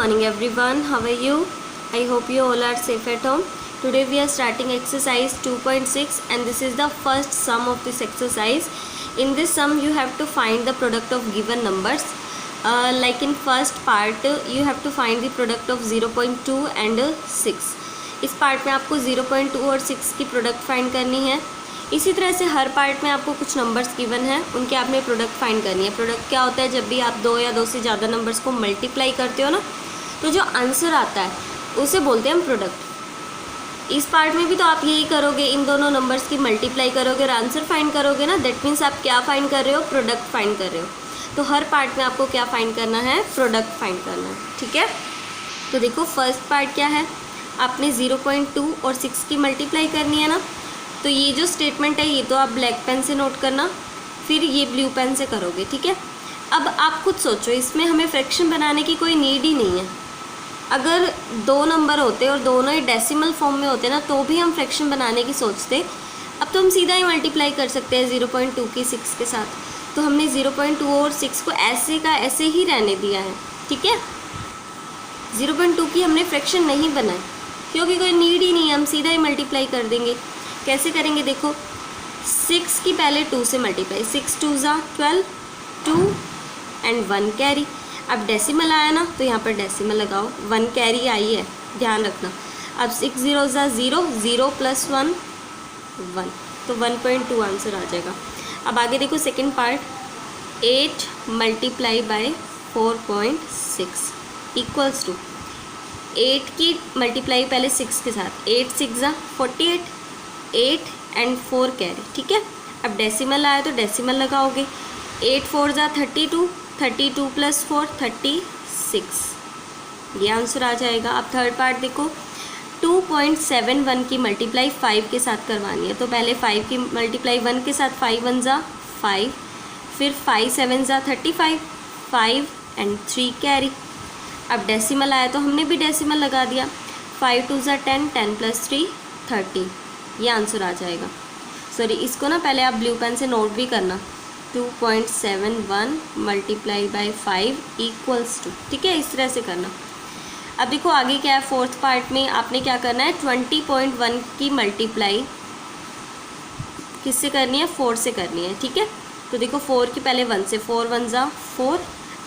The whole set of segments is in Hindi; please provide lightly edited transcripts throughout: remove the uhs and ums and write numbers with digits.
morning everyone, how are you? I hope you all are safe at home. Today we are starting exercise 2.6 and this is the first sum of this exercise. In this sum you have to find the product of given numbers. Like in first part you have to find the product of 0.2 and 6. इस पार्ट में आपको 0.2 और 6 की प्रोडक्ट फाइंड करनी है. इसी तरह से हर पार्ट में आपको कुछ नंबर्स गिवन है, उनके आपने प्रोडक्ट फाइंड करनी है. प्रोडक्ट क्या होता है? जब भी आप दो या दो से ज़्यादा नंबर्स को मल्टीप्लाई करते हो ना, तो जो आंसर आता है उसे बोलते हैं हम प्रोडक्ट. इस पार्ट में भी तो आप यही करोगे, इन दोनों नंबर्स की मल्टीप्लाई करोगे और आंसर फाइंड करोगे ना. दैट मीन्स आप क्या फाइंड कर रहे हो? प्रोडक्ट फाइंड कर रहे हो. तो हर पार्ट में आपको क्या फाइंड करना है? प्रोडक्ट फाइंड करना है. ठीक है, तो देखो फर्स्ट पार्ट क्या है, आपने 0.2 और 6 की मल्टीप्लाई करनी है ना. तो ये जो स्टेटमेंट है ये तो आप ब्लैक पेन से नोट करना, फिर ये ब्लू पेन से करोगे. ठीक है, अब आप खुद सोचो, इसमें हमें फ्रैक्शन बनाने की कोई नीड ही नहीं है. अगर दो नंबर होते और दोनों ही डेसिमल फॉर्म में होते ना, तो भी हम फ्रैक्शन बनाने की सोचते. अब तो हम सीधा ही मल्टीप्लाई कर सकते हैं 0.2 की 6 के साथ. तो हमने 0.2 और 6 को ऐसे का ऐसे ही रहने दिया है. ठीक है, 0.2 की हमने फ्रैक्शन नहीं बनाई क्योंकि कोई नीड ही नहीं है, हम सीधा ही मल्टीप्लाई कर देंगे. कैसे करेंगे? देखो 6 की पहले 2 से मल्टीप्लाई, 6 2 ज़ा 12, 2 एंड 1 कैरी. अब डेसिमल आया ना, तो यहाँ पर डेसिमल लगाओ. 1 कैरी आई है, ध्यान रखना. अब 6 0 ज़ा 0, 0 + 1 1, तो 1.2 आंसर आ जाएगा. अब आगे देखो second part, 8 multiply by 4.6 equals to 8 की मल्टीप्लाई पहले 6 के साथ, 8 6 ज़ा 48, 8 एंड 4 कैरी. ठीक है, अब डेसिमल आया तो डेसिमल लगाओगे. 8 4 ज़ा 32, 32 + 4 36, ये आंसर आ जाएगा. अब थर्ड पार्ट देखो, 2.71 की मल्टीप्लाई 5 के साथ करवानी है. तो पहले 5 की मल्टीप्लाई 1 के साथ, 5 1 ज़ा 5, फिर 5 7 ज़ा 35, 5 एंड 3 कैरी. अब डेसिमल आया तो हमने भी डेसिमल लगा दिया. 5 2 ज़ा 10, 10 + 3 30, ये आंसर आ जाएगा. सॉरी, इसको ना पहले आप ब्लू पेन से नोट भी करना. 2.71 मल्टीप्लाई बाय 5 इक्वल्स टू, ठीक है, इस तरह से करना. अब देखो आगे क्या है, फोर्थ पार्ट में आपने क्या करना है, 20.1 की मल्टीप्लाई किससे करनी है? 4 से करनी है. ठीक है, तो देखो 4 की पहले 1 से, 4 1 ज़ा 4.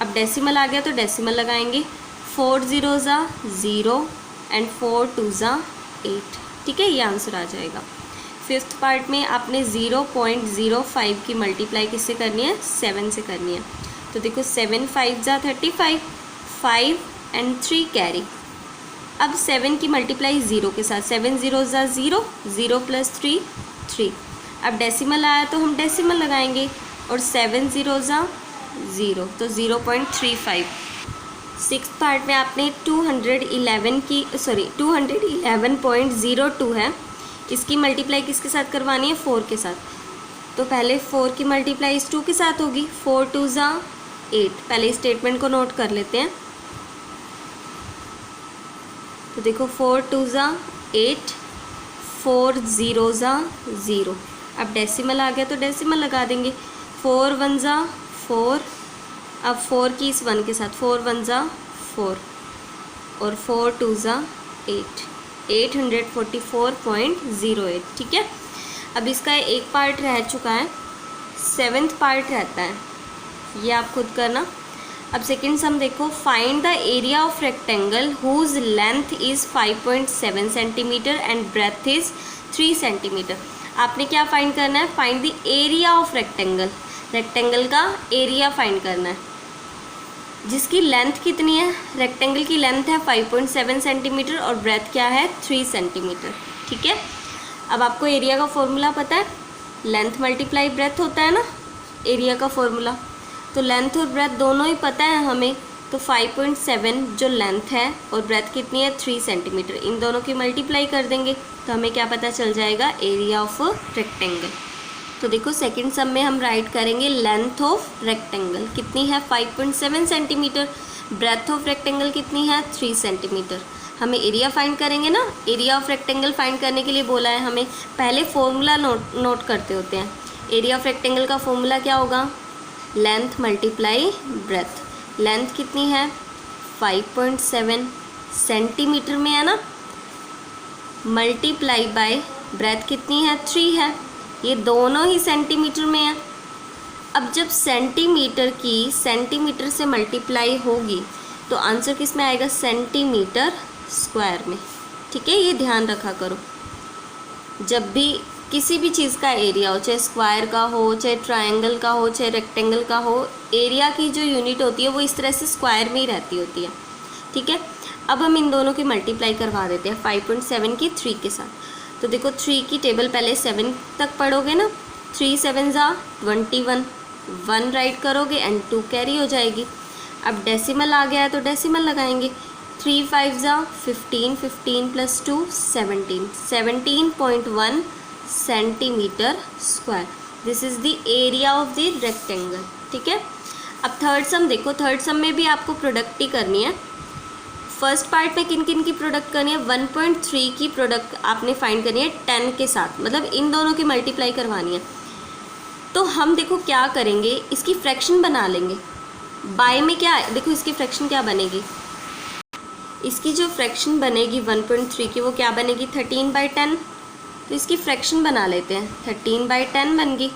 अब डेसिमल आ गया तो डेसिमल लगाएंगे. 4 0 ज़ा 0 एंड 4 2 ज़ा 8. ठीक है, ये आंसर आ जाएगा. फिफ्थ पार्ट में आपने 0.05 की मल्टीप्लाई किससे करनी है? 7 से करनी है. तो देखो 7 5 ज़ा 35, 5 एंड 3 कैरी. अब 7 की मल्टीप्लाई 0 के साथ, 7 0 ज़ा 0, 0 + 3 3. अब डेसिमल आया तो हम डेसिमल लगाएंगे और 7 0 ज़ा 0, तो 0.35. सिक्स पार्ट में आपने 211.02 है, इसकी मल्टीप्लाई किसके साथ करवानी है? 4 के साथ. तो पहले 4 की मल्टीप्लाई इस 2 के साथ होगी. 4 2 ज़ा 8. पहले स्टेटमेंट को नोट कर लेते हैं. तो देखो 4 2 ज़ा 8, 4 0 ज़ा 0. अब डेसिमल आ गया तो डेसिमल लगा देंगे. 4 1 ज़ा 4, अब 4 की इस 1 के साथ, 4 1 ज़ा 4 और 4 2 ज़ा 8, 844.08. ठीक है, अब इसका एक पार्ट रह चुका है, 7th पार्ट रहता है, ये आप खुद करना. अब सेकंड सम देखो, find the area of rectangle whose length is 5.7 centimetre and breadth is 3 centimetre. आपने क्या फाइंड करना है? Find the area of rectangle. Rectangle का एरिया फाइंड करना है, जिसकी लेंथ कितनी है? रेक्टेंगल की लेंथ है 5.7 सेंटीमीटर और ब्रेथ क्या है? 3 सेंटीमीटर. ठीक है, अब आपको एरिया का फॉर्मूला पता है, लेंथ मल्टीप्लाई ब्रेथ होता है ना एरिया का फॉर्मूला. तो लेंथ और ब्रेथ दोनों ही पता है हमें. तो 5.7 जो लेंथ है और ब्रेथ कितनी है? 3 सेंटीमीटर. इन दोनों की मल्टीप्लाई कर देंगे तो हमें क्या पता चल जाएगा? Area of rectangle. तो देखो सेकंड सम में हम राइट करेंगे लेंथ ऑफ रेक्टेंगल कितनी है? 5.7 सेंटीमीटर. ब्रेथ ऑफ रेक्टेंगल कितनी है? 3 सेंटीमीटर. हमें एरिया फाइंड करेंगे ना. एरिया ऑफ रेक्टेंगल फाइंड करने के लिए बोला है हमें. पहले फॉर्मूला नोट करते होते हैं. एरिया ऑफ रेक्टेंगल का फॉर्मूला क्या होगा? Length multiply breath. लेंथ कितनी है? 5.7 सेंटीमीटर में है ना, मल्टीप्लाई बाय ब्रेथ कितनी है, 3 है, ये दोनों ही सेंटीमीटर में है। अब जब सेंटीमीटर की सेंटीमीटर से मल्टीप्लाई होगी तो आंसर किस में आएगा, सेंटीमीटर स्क्वायर में। ठीक है, ये ध्यान रखा करो, जब भी किसी भी चीज़ का एरिया हो, चाहे स्क्वायर का हो, चाहे ट्रायंगल का हो, चाहे रेक्टेंगल का हो, एरिया की जो यूनिट होती है वो इस तरह से स्क्वायर में ही रहती होती है। ठीक है, अब हम इन दोनों की मल्टीप्लाई करवा देते हैं 5.7 की 3 के साथ। तो देखो 3 की टेबल पहले 7 तक पढ़ोगे ना, 3 7 ज़ा 21, 1 राइट करोगे एंड 2 कैरी हो जाएगी। अब डेसिमल आ गया है तो डेसिमल लगाएंगे, 3 5 ज़ा 15, 15 + 2 17, 17.1 centimetre square. This is the area of the rectangle. ठीक है, अब थर्ड सम देखो, थर्ड सम में भी आपको प्रोडक्ट ही करनी है। फर्स्ट पार्ट में किन किन की प्रोडक्ट करनी है, 1.3 की प्रोडक्ट आपने फाइंड करनी है 10 के साथ, मतलब इन दोनों की मल्टीप्लाई करवानी है। तो हम देखो क्या करेंगे, इसकी फ्रैक्शन बना लेंगे। बाय में क्या है, देखो इसकी फ्रैक्शन क्या बनेगी, इसकी जो फ्रैक्शन बनेगी 1.3 की वो क्या बनेगी, 13/10। तो इसकी फ्रैक्शन बना लेते हैं, 13/10 बन गई।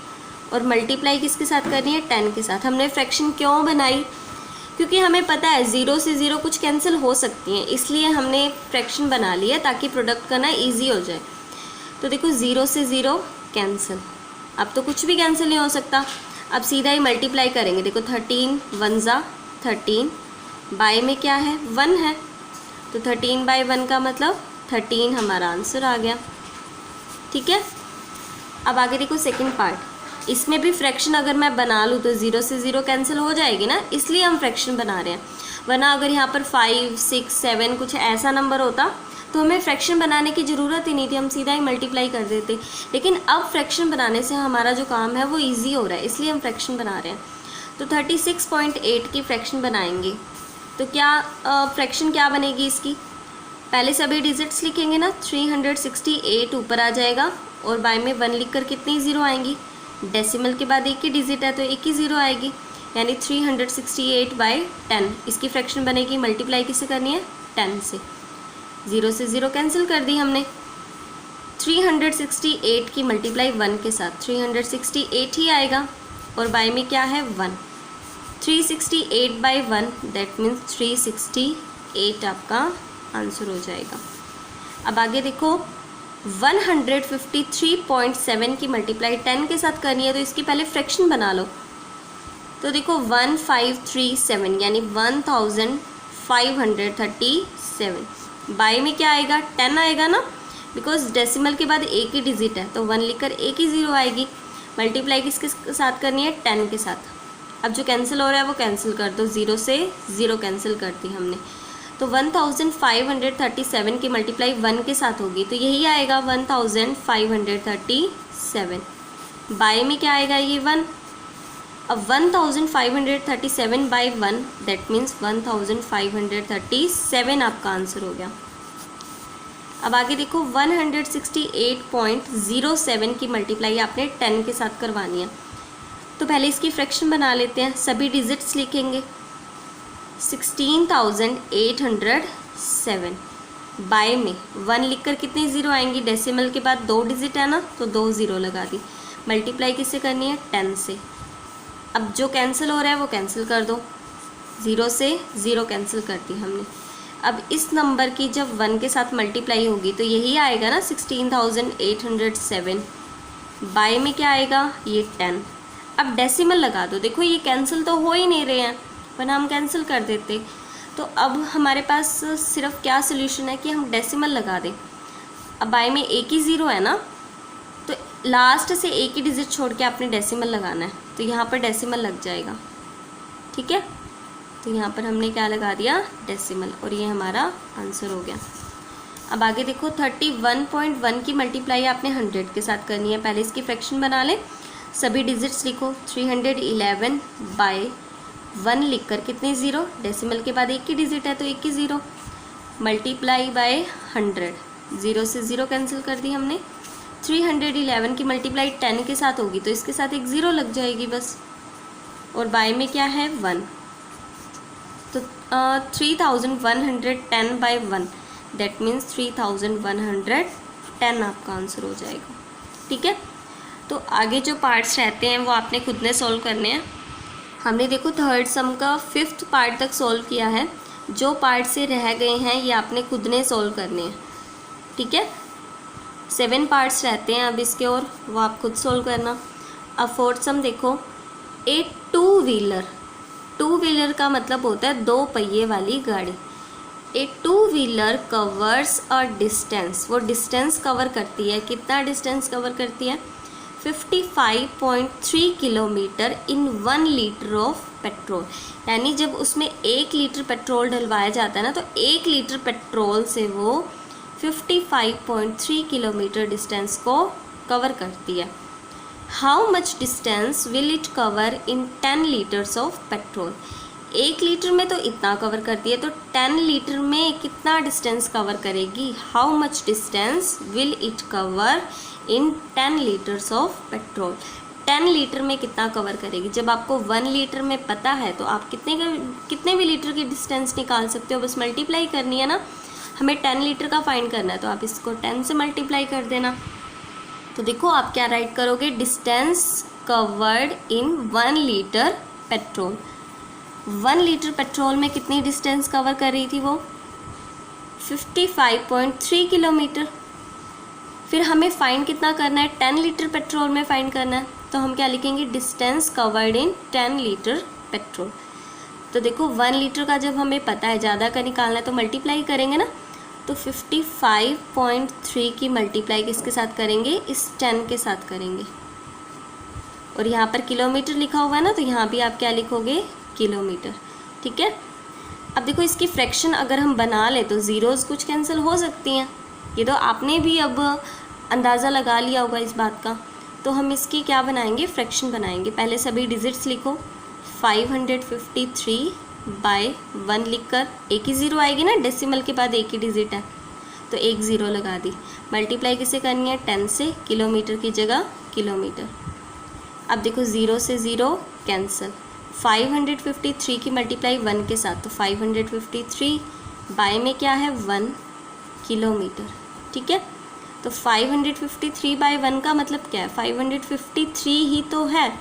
और मल्टीप्लाई किसके साथ करनी है, 10 के साथ। हमने फ्रैक्शन क्यों बनाई, क्योंकि हमें पता है 0 से 0 कुछ कैंसिल हो सकती हैं, इसलिए हमने फ्रैक्शन बना लिया ताकि प्रोडक्ट करना ईजी हो जाए। तो देखो 0 से 0 कैंसिल, अब तो कुछ भी कैंसिल नहीं हो सकता। अब सीधा ही मल्टीप्लाई करेंगे, देखो 13 1 ज़ा 13, बाय में क्या है, 1 है, तो 13/1 का मतलब 13 हमारा आंसर आ गया। ठीक है, अब आगे देखो सेकंड पार्ट, इसमें भी फ्रैक्शन अगर मैं बना लूँ तो 0 से 0 कैंसिल हो जाएगी ना, इसलिए हम फ्रैक्शन बना रहे हैं। वरना अगर यहाँ पर 5 6 7 कुछ ऐसा नंबर होता तो हमें फ्रैक्शन बनाने की ज़रूरत ही नहीं थी, हम सीधा ही मल्टीप्लाई कर देते। लेकिन अब फ्रैक्शन बनाने से हमारा जो काम है वो ईजी हो रहा है, इसलिए हम फ्रैक्शन बना रहे हैं। तो 36.8 की फ्रैक्शन बनाएंगे तो क्या फ्रैक्शन क्या बनेगी इसकी, पहले सभी डिजिट्स लिखेंगे ना, 368 ऊपर आ जाएगा और बाय में 1 लिख कर कितनी ज़ीरो आएंगी, डेसिमल के बाद एक ही डिजिट है तो एक ही ज़ीरो आएगी, यानी 368/10। इसकी फ्रैक्शन बनेगी, मल्टीप्लाई किससे करनी है, 10 से। 0 से 0 कैंसिल कर दी हमने। 368 की मल्टीप्लाई 1 के साथ 368 ही आएगा और बाय में क्या है, 1। 368/1 दैट मीन्स 368 आपका आंसर हो जाएगा। अब आगे देखो 153.7 की मल्टीप्लाई 10 के साथ करनी है तो इसकी पहले फ्रैक्शन बना लो। तो देखो 1537 यानी 1537, बाय में क्या आएगा, 10 आएगा ना, बिकॉज डेसिमल के बाद एक ही डिजिट है तो 1 लिखकर एक ही ज़ीरो आएगी। मल्टीप्लाई किसके साथ करनी है, 10 के साथ। अब जो कैंसिल हो रहा है वो कैंसिल कर दो, 0 से 0 कैंसिल कर दी हमने। तो 1537 की मल्टीप्लाई 1 के साथ होगी तो यही आएगा 1537। बाय में क्या आएगा, ये 1। अब 1537/1 दैट मीन्स 1537 आपका आंसर हो गया। अब आगे देखो 168.07 की मल्टीप्लाई आपने 10 के साथ करवानी है तो पहले इसकी फ्रैक्शन बना लेते हैं, सभी डिजिट्स लिखेंगे। 16,807 बाय में 1 लिखकर कितनी ज़ीरो आएंगी, डेसिमल के बाद 2 डिजिट है ना तो 2 ज़ीरो लगा दी। मल्टीप्लाई किससे करनी है, 10 से। अब जो कैंसिल हो रहा है वो कैंसिल कर दो, 0 से 0 कैंसिल कर दी हमने। अब इस नंबर की जब 1 के साथ मल्टीप्लाई होगी तो यही आएगा ना 16,807। बाय में क्या आएगा, ये 10। अब डेसिमल लगा दो, देखो ये कैंसिल तो हो ही नहीं रहे हैं वरना हम कैंसिल कर देते। तो अब हमारे पास सिर्फ क्या सोल्यूशन है कि हम डेसिमल लगा दें। अब बाय में एक ही ज़ीरो है ना तो लास्ट से एक ही डिजिट छोड़ के आपने डेसिमल लगाना है तो यहाँ पर डेसिमल लग जाएगा। ठीक है, तो यहाँ पर हमने क्या लगा दिया, डेसिमल, और ये हमारा आंसर हो गया। अब आगे देखो 31.1 की मल्टीप्लाई आपने 100 के साथ करनी है। पहले इसकी फ्रैक्शन बना लें, सभी डिजिट्स लिखो। 311/1 लिख कर कितने ज़ीरो, डेसिमल के बाद एक ही डिजिट है तो एक ही ज़ीरो, मल्टीप्लाई बाय 100, 0 से 0 कैंसिल कर दी हमने। 311 की मल्टीप्लाई 10 के साथ होगी तो इसके साथ एक ज़ीरो लग जाएगी बस, और बाय में क्या है, 1। तो 3110 बाई 1 दैट मीन्स 3110 आपका आंसर हो जाएगा। ठीक है, तो आगे जो पार्ट्स रहते हैं वो आपने खुद ने सॉल्व करने हैं। हमने देखो थर्ड सम का 5th पार्ट तक सॉल्व किया है, जो पार्ट से रह गए हैं ये आपने खुद ने सॉल्व करने हैं। ठीक है, 7 पार्ट्स रहते हैं अब इसके, और वो आप खुद सॉल्व करना। अब 4th सम देखो, ए टू व्हीलर का मतलब होता है 2 पहिए वाली गाड़ी। A two wheeler covers a distance, वो डिस्टेंस कवर करती है, कितना डिस्टेंस कवर करती है? 55.3 kilometre in 1 litre of petrol. यानी जब उसमें 1 लीटर पेट्रोल डलवाया जाता है ना, तो 1 लीटर पेट्रोल से वो 55.3 किलोमीटर डिस्टेंस को कवर करती है। How much distance will it cover in 10 litres of petrol? 1 litre में तो इतना कवर करती है, तो 10 लीटर में कितना डिस्टेंस कवर करेगी? How much distance will it cover in 10 litres of petrol? 10 litre में कितना कवर करेगी? जब आपको 1 लीटर में पता है तो आप कितने भी लीटर की डिस्टेंस निकाल सकते हो, बस मल्टीप्लाई करनी है ना। हमें 10 लीटर का फाइंड करना है, तो आप इसको 10 से मल्टीप्लाई कर देना। तो देखो आप क्या राइट करोगे, distance covered in 1 litre petrol. 1 litre petrol में कितनी डिस्टेंस कवर कर रही थी वो? 55.3 किलोमीटर। फिर हमें फाइंड कितना करना है? 10 लीटर पेट्रोल में फाइंड करना है, तो हम क्या लिखेंगे? Distance covered in 10 litre petrol. तो देखो 1 लीटर का जब हमें पता है, ज़्यादा का निकालना है तो मल्टीप्लाई करेंगे ना। तो 55.3 की मल्टीप्लाई किसके साथ करेंगे? इस 10 के साथ करेंगे। और यहाँ पर किलोमीटर लिखा हुआ है ना, तो यहाँ भी आप क्या लिखोगे? किलोमीटर। ठीक है, अब देखो इसकी फ्रैक्शन अगर हम बना लें तो ज़ीरोज़ कुछ कैंसिल हो सकती हैं, ये तो आपने भी अब अंदाज़ा लगा लिया होगा इस बात का। तो हम इसकी क्या बनाएंगे? फ्रैक्शन बनाएंगे। पहले सभी डिजिट्स लिखो, 553 बाय 1 लिखकर, एक ही ज़ीरो आएगी ना, डेसिमल के बाद एक ही डिजिट है तो एक ज़ीरो लगा दी। मल्टीप्लाई किसे करनी है? 10 से, किलोमीटर की जगह किलोमीटर। अब देखो 0 से 0 कैंसिल, 553 की मल्टीप्लाई 1 के साथ, तो 553 बाय में क्या है? 1 किलोमीटर। ठीक है, तो 553 बाय 1 का मतलब क्या है? 553 ही तो है,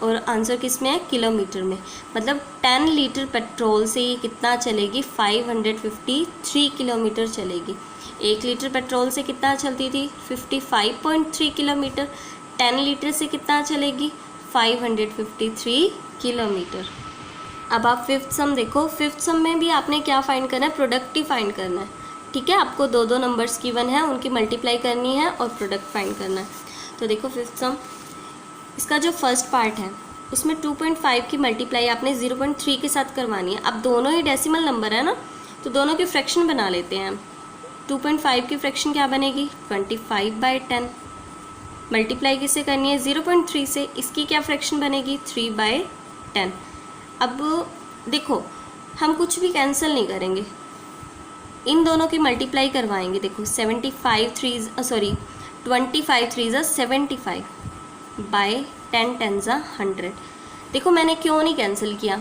और आंसर किस में है? किलोमीटर में। मतलब 10 लीटर पेट्रोल से ये कितना चलेगी? 553 किलोमीटर चलेगी। 1 लीटर पेट्रोल से कितना चलती थी? 55.3 किलोमीटर। 10 लीटर से कितना चलेगी? 553 किलोमीटर। अब आप 5th सम देखो, 5th सम में भी आपने क्या फाइंड करना है? प्रोडक्ट ही फाइंड करना है। ठीक है, आपको 2 नंबर्स गिवन है, उनकी मल्टीप्लाई करनी है और प्रोडक्ट फाइंड करना है। तो देखो 5th सम, इसका जो फर्स्ट पार्ट है उसमें 2.5 की मल्टीप्लाई आपने 0.3 के साथ करवानी है। अब दोनों ही डेसिमल नंबर है ना, तो दोनों की फ्रैक्शन बना लेते हैं हम। 2.5 की फ्रैक्शन क्या बनेगी? 25/10। मल्टीप्लाई किससे करनी है? 0.3 से। इसकी क्या फ्रैक्शन बनेगी? 3/10। अब देखो हम कुछ भी कैंसिल नहीं करेंगे, इन दोनों की मल्टीप्लाई करवाएंगे। देखो 25 3 ज़ा 75 बाय 10 10 ज़ा 100। देखो मैंने क्यों नहीं कैंसिल किया,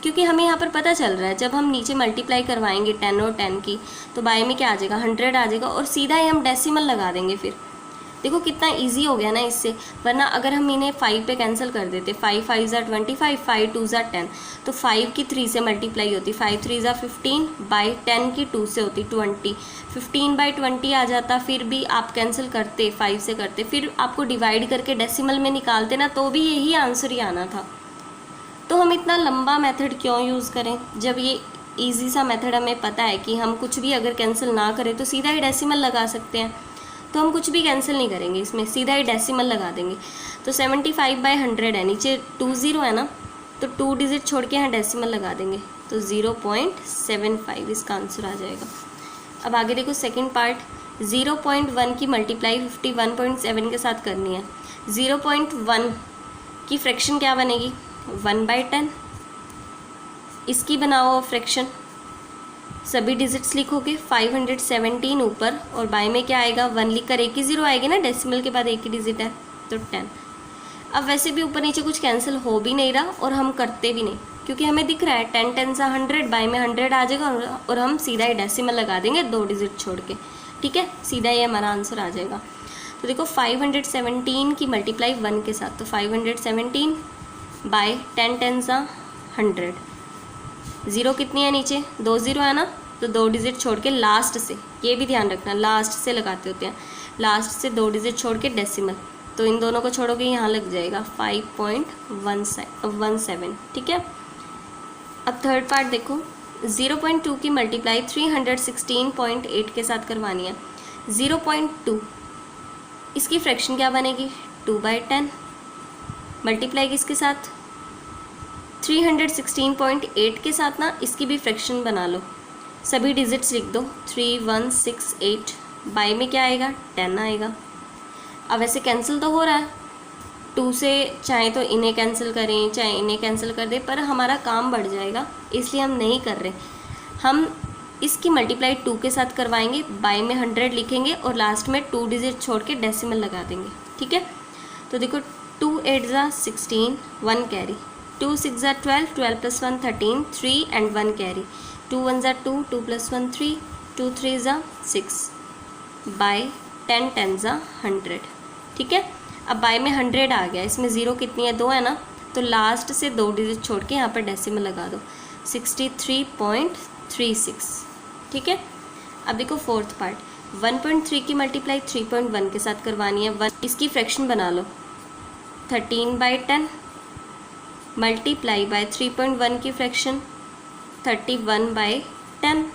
क्योंकि हमें यहाँ पर पता चल रहा है जब हम नीचे मल्टीप्लाई करवाएंगे 10 और 10 की, तो बाय में क्या आ जाएगा? 100 आ जाएगा, और सीधा ही हम डेसिमल लगा देंगे। फिर देखो कितना इजी हो गया ना इससे। वरना अगर हम इन्हें 5 पे कैंसिल कर देते, 5 5 ज़ा 25, 5 2 ज़ा 10, तो 5 की 3 से मल्टीप्लाई होती, 5 3 ज़ा 15 बाई 10 की 2 से होती 20, 15/20 आ जाता। फिर भी आप कैंसिल करते, 5 से करते, फिर आपको डिवाइड करके डेसिमल में निकालते ना, तो भी यही आंसर ही आना था। तो हम इतना लंबा मेथड क्यों यूज़ करें, जब ये ईजी सा मेथड हमें पता है कि हम कुछ भी अगर कैंसिल ना करें तो सीधा ही डेसिमल लगा सकते हैं। तो हम कुछ भी कैंसिल नहीं करेंगे, इसमें सीधा ही डेसिमल लगा देंगे। तो 75/100 है, नीचे 2 0 है ना, तो 2 डिजिट छोड़ के यहाँ डेसिमल लगा देंगे, तो 0.75 इसका आंसर आ जाएगा। अब आगे देखो सेकंड पार्ट, 0.1 की मल्टीप्लाई 51.7 के साथ करनी है। 0.1 की फ्रैक्शन क्या बनेगी? 1/10। इसकी बनाओ फ्रैक्शन, सभी डिजिट्स लिखोगे, 517 ऊपर, और बाय में क्या आएगा? 1 लिख कर एक ही ज़ीरो आएगी ना, डेसिमल के बाद एक ही डिजिट है, तो 10। अब वैसे भी ऊपर नीचे कुछ कैंसिल हो भी नहीं रहा और हम करते भी नहीं, क्योंकि हमें दिख रहा है 10 10 100, बाय में 100 आ जाएगा और हम सीधा ही डेसिमल लगा देंगे 2 डिजिट छोड़ के, ठीक है, सीधा ये हमारा आंसर आ जाएगा। तो देखो 517 की मल्टीप्लाई 1 के साथ, तो 517 बाय 10 10 100, ज़ीरो कितनी है नीचे, 2 ज़ीरो है ना, तो 2 डिजिट छोड़ के लास्ट से, ये भी ध्यान रखना लास्ट से लगाते होते हैं, लास्ट से 2 डिजिट छोड़ के डेसिमल, तो इन दोनों को छोड़ोगे यहाँ लग जाएगा 5.17, ठीक है। अब थर्ड पार्ट देखो, 0.2 की मल्टीप्लाई 316.8 के साथ करवानी है। 0.2 इसकी फ्रैक्शन क्या बनेगी, 2/10 मल्टीप्लाई किसके साथ, 316.8 के साथ ना, इसकी भी फ्रैक्शन बना लो, सभी डिजिट्स लिख दो, 3168, बाय में क्या आएगा, 10 आएगा। अब ऐसे कैंसिल तो हो रहा है, 2 से चाहे तो इन्हें कैंसिल करें चाहे इन्हें कैंसिल कर दें, पर हमारा काम बढ़ जाएगा, इसलिए हम नहीं कर रहे। हम इसकी मल्टीप्लाई 2 के साथ करवाएंगे, बाय में 100 लिखेंगे और लास्ट में 2 डिजिट छोड़ के डेसिमल लगा देंगे, ठीक है। तो देखो 2 8 ज़ा 16, 1 कैरी, 2 6 ज़ा 12, 12 + 1 13, 3 एंड 1 कैरी, 2 1 ज़ा 2, 2 + 1 3, 2 3 ज़ा 6, बाय 10 10 ज़ा 100, ठीक है। अब बाय में 100 आ गया, इसमें ज़ीरो कितनी है, 2 है ना, तो लास्ट से 2 डिजिट छोड़ के यहाँ पर डेसिमल लगा दो, 63.36, ठीक है। अब देखो फोर्थ पार्ट, 1.3 की मल्टीप्लाई 3.1 के साथ करवानी है। 1 इसकी फ्रैक्शन बना लो, 13/10 मल्टीप्लाई बाय 3.1 की फ्रैक्शन 31/10।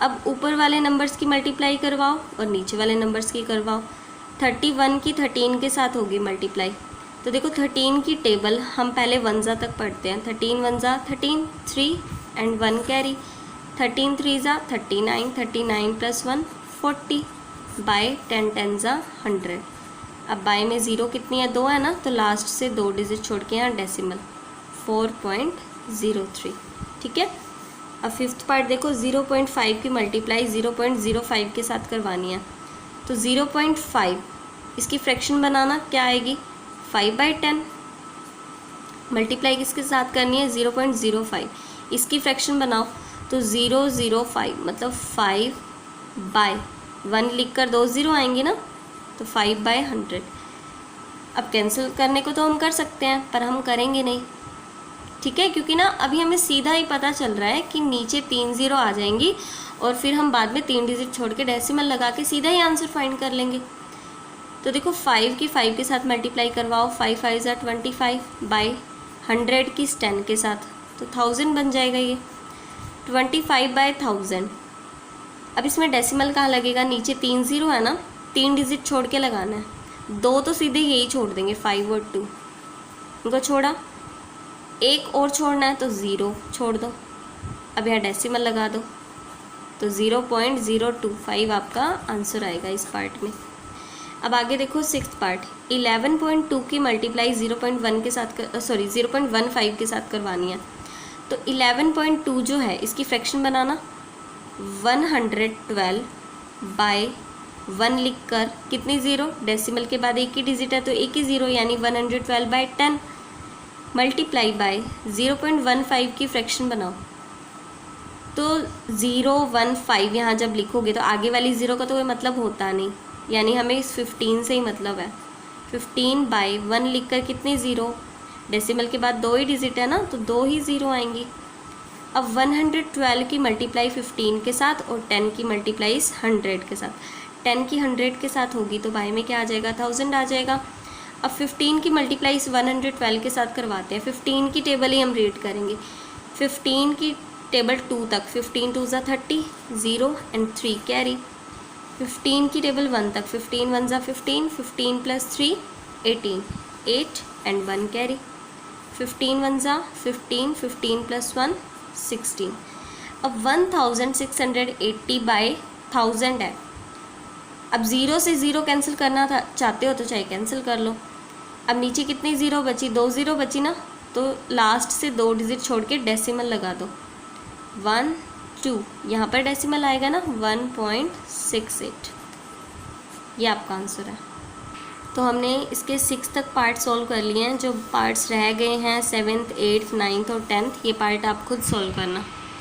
अब ऊपर वाले नंबर्स की मल्टीप्लाई करवाओ और नीचे वाले नंबर्स की करवाओ। 31 की 13 के साथ होगी मल्टीप्लाई, तो देखो 13 की टेबल हम पहले 1 तक पढ़ते हैं, 13 1 13, 3 एंड 1 कैरी, 13 3 39, 39 + 1 40, बाय 10 10 100। अब बाय में ज़ीरो कितनी है, 2 है ना, तो लास्ट से 2 डिजिट छोड़ के यहाँ डेसिमल 4.03, ठीक है। अब फिफ्थ पार्ट देखो, 0.5 की मल्टीप्लाई 0.05 के साथ करवानी है। तो 0.5 इसकी फ्रैक्शन बनाना क्या आएगी, 5/10 मल्टीप्लाई किसके साथ करनी है, 0.05, इसकी फ्रैक्शन बनाओ, तो 005 मतलब 5/1 लिख कर 2 ज़ीरो आएंगे ना, तो 5/100। अब कैंसिल करने को तो हम कर सकते हैं, पर हम करेंगे नहीं, ठीक है, क्योंकि ना अभी हमें सीधा ही पता चल रहा है कि नीचे 3 ज़ीरो आ जाएंगी और फिर हम बाद में 3 डिजिट छोड़ के डेसिमल लगा के सीधा ही आंसर फाइंड कर लेंगे। तो देखो 5 की 5 के साथ मल्टीप्लाई करवाओ, 5 5 ज़ा 25, बाय 100 की 10 के साथ, तो 1000 बन जाएगा ये, 25/1000। अब इसमें डेसिमल कहाँ लगेगा, नीचे 3 ज़ीरो है ना, 3 डिजिट छोड़ के लगाना है, 2 तो सीधे यही छोड़ देंगे, 5 और 2 इनको छोड़ा, एक और छोड़ना है तो 0 छोड़ दो, अब यहाँ डेसिमल लगा दो, तो 0.025 आपका आंसर आएगा इस पार्ट में। अब आगे देखो सिक्स्थ पार्ट, 11.2 की मल्टीप्लाई 0.1 के साथ 0.15 के साथ करवानी है। तो 11.2 जो है इसकी फ्रैक्शन बनाना, 112 बाय 1 लिख कर, कितनी ज़ीरो, डेसिमल के बाद एक ही डिजिट है तो एक ही ज़ीरो, यानी 112/10 मल्टीप्लाई बाय 0.15 की फ्रैक्शन बनाओ। तो 015 यहाँ जब लिखोगे तो आगे वाली ज़ीरो का तो कोई मतलब होता नहीं, यानी हमें इस 15 से ही मतलब है। 15/1 लिख कर कितनी ज़ीरो, डेसिमल के बाद 2 ही डिजिट है ना, तो 2 ही ज़ीरो आएंगी। अब 112 की मल्टीप्लाई 15 के साथ और 10 की मल्टीप्लाई 100 के साथ, 10 की 100 के साथ होगी तो बाय में क्या आ जाएगा, 1000 आ जाएगा। अब 15 की मल्टीप्लाई 112 के साथ करवाते हैं, 15 की टेबल ही हम रीड करेंगे, 15 की टेबल 2 तक, 15 2 ज़ा 30, 0 एंड 3 कैरी, 15 की टेबल 1 तक, 15 1 ज़ा 15, 15 + 3 18, 8 एंड 1 कैरी, 15 1 ज़ा 15, 15 + 1 16। अब 1680/1000 है। अब 0 से 0 कैंसिल करना था चाहते हो तो चाहे कैंसिल कर लो। अब नीचे कितनी ज़ीरो बची, 2 ज़ीरो बची ना, तो लास्ट से 2 डिजिट छोड़ के डेसिमल लगा दो, 1 2, यहाँ पर डेसिमल आएगा ना 1.68, ये आपका आंसर है। तो हमने इसके 6 तक पार्ट सॉल्व कर लिए हैं। जो पार्ट्स रह गए हैं 7th 8th 9th और 10th, ये पार्ट आप खुद सॉल्व करना।